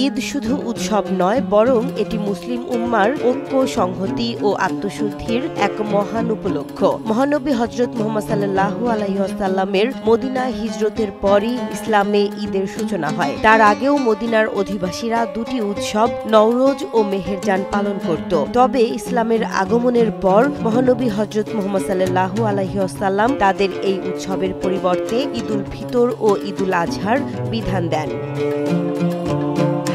ঈদ শুধু উৎসব নয়, বরং এটি মুসলিম উম্মার ঐক্য, সংহতি ও আত্মশুদ্ধির এক মহান উপলক্ষ। মহানবী হযরত মুহাম্মদ সাল্লাল্লাহু আলাইহি ওয়াসাল্লামের মদিনা হিজরতের পরই ইসলামে ঈদের সূচনা হয়। তার আগেও মদিনার অধিবাসীরা দুটি উৎসব নওরোজ ও মেহেরজান পালন করত। তবে ইসলামের আগমনের পর মহানবী হযরত মুহাম্মদ সাল্লাল্লাহু আলাইহি ওয়াসাল্লাম তাদের এই উৎসবের পরিবর্তে ঈদুল ফিতর ও ঈদুল আজহার বিধান দেন।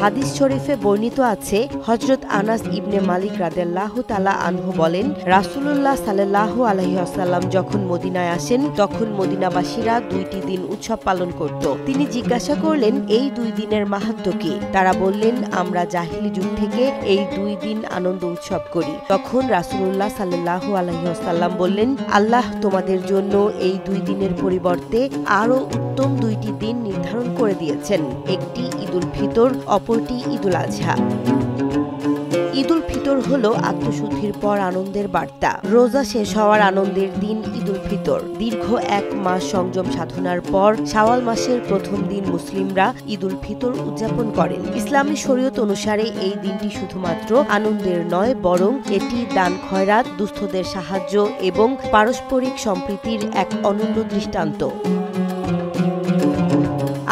হাদিস শরীফে বর্ণিত আছে, হযরত আনাস ইবনে মালিক রাদিয়াল্লাহু তাআলা আনহু বলেন, রাসূলুল্লাহ সাল্লাল্লাহু আলাইহি ওয়াসাল্লাম যখন মদিনায় আসেন তখন মদিনাবাসীরা দুইটি দিন উৎসব পালন করত। তিনি জিজ্ঞাসা করলেন, এই দুই দিনের মাহাত্ম্য কি? তারা বললেন, আমরা জাহিলি যুগ থেকে এই দুই দিন আনন্দ উৎসব করি। তখন রাসূলুল্লাহ সাল্লাল্লাহু আলাইহি ওয়াসাল্লাম বললেন, আল্লাহ তোমাদের জন্য এই দুই দিনের পরিবর্তে আরো উত্তম দুইটি দিন নির্ধারণ করে দিয়েছেন, একটি ঈদুল ফিতর, অপরটি ঈদুল আজহা। ঈদুল ফিতর হলো আত্মশুদ্ধির পর আনন্দের বার্তা। রোজা শেষ হওয়ার আনন্দের দিন ঈদুল ফিতর। দীর্ঘ এক মাস সংযম সাধনার পর শাওয়াল মাসের প্রথম দিন মুসলিমরা ঈদুল ফিতর উদযাপন করেন। ইসলামী শরীয়ত অনুসারে এই দিনটি শুধুমাত্র আনন্দের নয়, বরং এটি দান খয়রাত, দুস্থদের সাহায্য এবং পারস্পরিক সম্প্রীতির এক অনন্য দৃষ্টান্ত।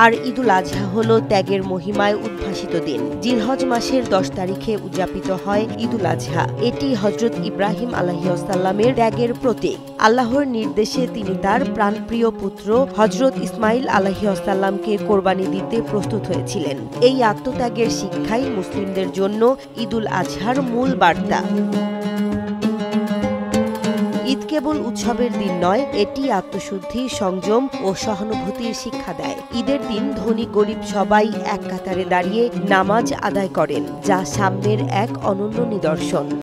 আর ঈদুল আজহা হলো ত্যাগের মহিমায় উদ্ভাসিত দিন। জিলহজ মাসের 10 তারিখে উদযাপিত হয় ঈদুল আজহা। এটি হযরত ইব্রাহিম আলাইহিস সালামের ত্যাগের প্রতীক। আল্লাহর নির্দেশে তিনি তার প্রাণপ্রিয় পুত্র হযরত ইসমাইল আলাইহিস সালামকে কোরবানি দিতে প্রস্তুত হয়েছিলেন। এই আত্মত্যাগের শিক্ষাই মুসলিমদের জন্য ঈদুল আজহার মূল বার্তা। ঈদ কেবল উৎসবের দিন নয়, এটি আত্মশুদ্ধি, সংযম ও সহানুভূতির শিক্ষা দেয়। ঈদের দিন ধনী গরিব সবাই এক কাতারে দাঁড়িয়ে নামাজ আদায় করেন, যা সাম্যের এক অনন্য নিদর্শন।